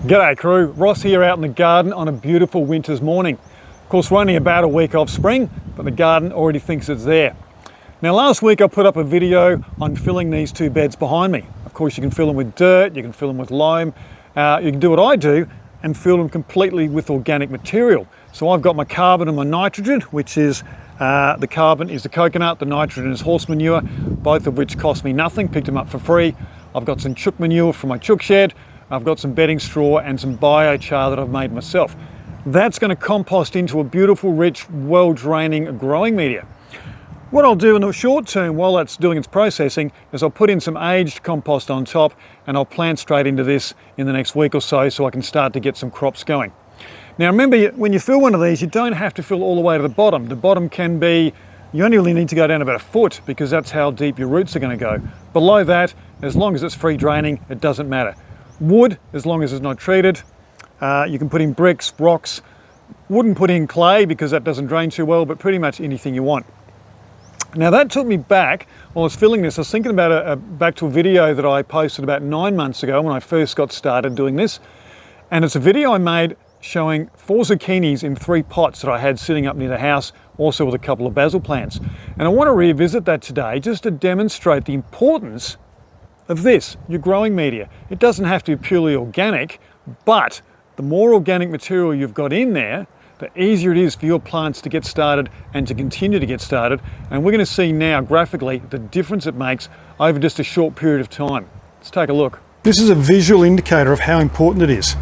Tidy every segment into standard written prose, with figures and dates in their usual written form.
G'day crew, Ross here out in the garden on a beautiful winter's morning. Of course we're only about a week off spring, but the garden already thinks it's there. Now last week I put up a video on filling these two beds behind me. Of course you can fill them with dirt, you can fill them with loam, you can do what I do and fill them completely with organic material. So I've got my carbon and my nitrogen, which is, the carbon is the coconut, the nitrogen is horse manure, both of which cost me nothing, picked them up for free. I've got some chook manure from my chook shed. I've got some bedding straw and some biochar that I've made myself. That's going to compost into a beautiful, rich, well-draining growing media. What I'll do in the short term while that's doing its processing is I'll put in some aged compost on top and I'll plant straight into this in the next week or so I can start to get some crops going. Now remember, when you fill one of these, you don't have to fill all the way to the bottom. The bottom can be, you only really need to go down about a foot because that's how deep your roots are going to go. Below that, as long as it's free draining, it doesn't matter. Wood, as long as it's not treated. You can put in bricks, rocks. Wouldn't put in clay because that doesn't drain too well, but pretty much anything you want. Now that took me back, while I was filling this, I was thinking about back to a video that I posted about 9 months ago when I first got started doing this. And it's a video I made showing 4 zucchinis in 3 pots that I had sitting up near the house, also with a couple of basil plants. And I want to revisit that today just to demonstrate the importance of this, your growing media. It doesn't have to be purely organic, but the more organic material you've got in there, the easier it is for your plants to get started and to continue to get started. And we're going to see now graphically the difference it makes over just a short period of time. Let's take a look. This is a visual indicator of how important it is.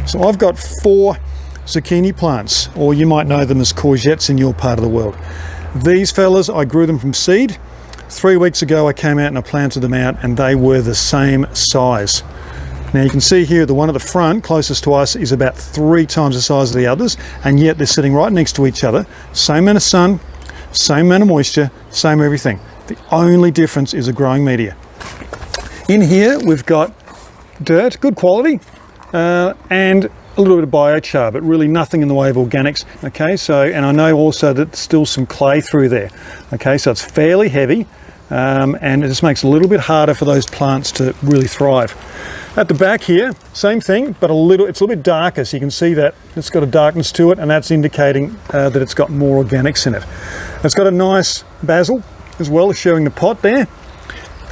So I've got 4 zucchini plants, or you might know them as courgettes in your part of the world. These fellas, I grew them from seed. 3 weeks ago I came out and I planted them out and they were the same size. Now you can see here the one at the front closest to us is about 3 times the size of the others, and yet they're sitting right next to each other. Same amount of sun, same amount of moisture, same everything. The only difference is the growing media. In here we've got dirt, good quality, and a little bit of biochar, but really nothing in the way of organics. Okay, so, and I know also that there's still some clay through there. Okay, so it's fairly heavy, and it just makes it a little bit harder for those plants to really thrive. At the back here, same thing, but it's a little bit darker, so you can see that it's got a darkness to it, and that's indicating that it's got more organics in it. It's got a nice basil as well, showing the pot there.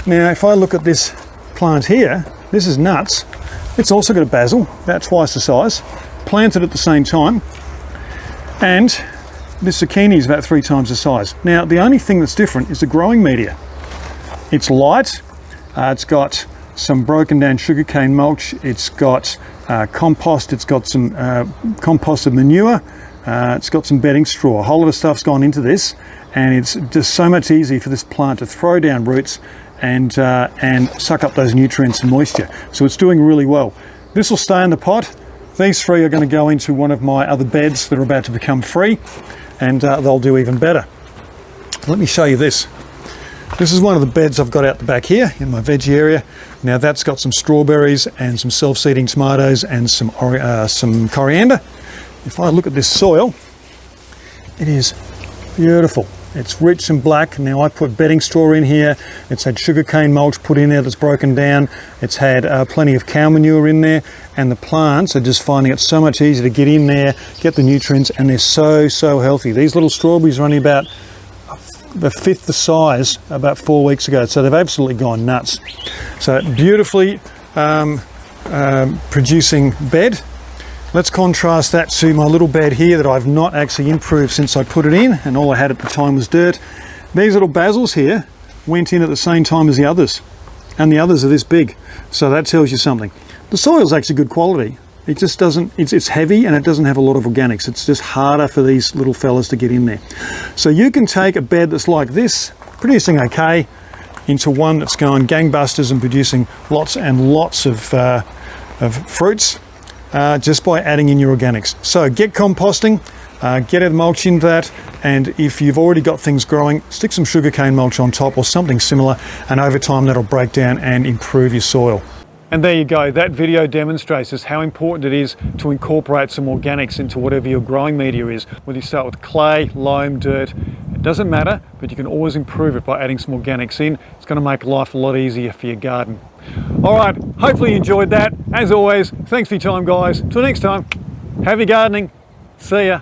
Now, if I look at this plant here, this is nuts. It's also got a basil, about twice the size, planted at the same time, and this zucchini is about 3 times the size. Now, the only thing that's different is the growing media. It's light, it's got some broken down sugarcane mulch, it's got compost, it's got some composted manure, it's got some bedding straw. A whole lot of stuff's gone into this, and it's just so much easier for this plant to throw down roots and suck up those nutrients and moisture. So it's doing really well. This will stay in the pot. These 3 are going to go into one of my other beds that are about to become free, and they'll do even better. Let me show you this. This is one of the beds I've got out the back here in my veggie area. Now that's got some strawberries and some self-seeding tomatoes and some coriander. If I look at this soil, it is beautiful. It's rich and black. Now I put bedding straw in here. It's had sugarcane mulch put in there that's broken down. It's had plenty of cow manure in there, and the plants are just finding it so much easier to get in there, get the nutrients, and they're so healthy. These little strawberries are only about the 1/5 the size about 4 weeks ago, so they've absolutely gone nuts. So beautifully producing bed. Let's contrast that to my little bed here that I've not actually improved since I put it in, and all I had at the time was dirt. These little basils here went in at the same time as the others, and the others are this big, so that tells you something. The soil's actually good quality. It just doesn't, it's heavy and it doesn't have a lot of organics. It's just harder for these little fellas to get in there. So you can take a bed that's like this, producing okay, into one that's going gangbusters and producing lots and lots of fruits, just by adding in your organics. So get composting, get a mulch into that, and if you've already got things growing, stick some sugarcane mulch on top or something similar, and over time that'll break down and improve your soil. And there you go, that video demonstrates us how important it is to incorporate some organics into whatever your growing media is. Whether you start with clay, loam, dirt, it doesn't matter, but you can always improve it by adding some organics in. It's going to make life a lot easier for your garden. All right, hopefully you enjoyed that. As always, thanks for your time, guys. Till next time, happy gardening. See ya.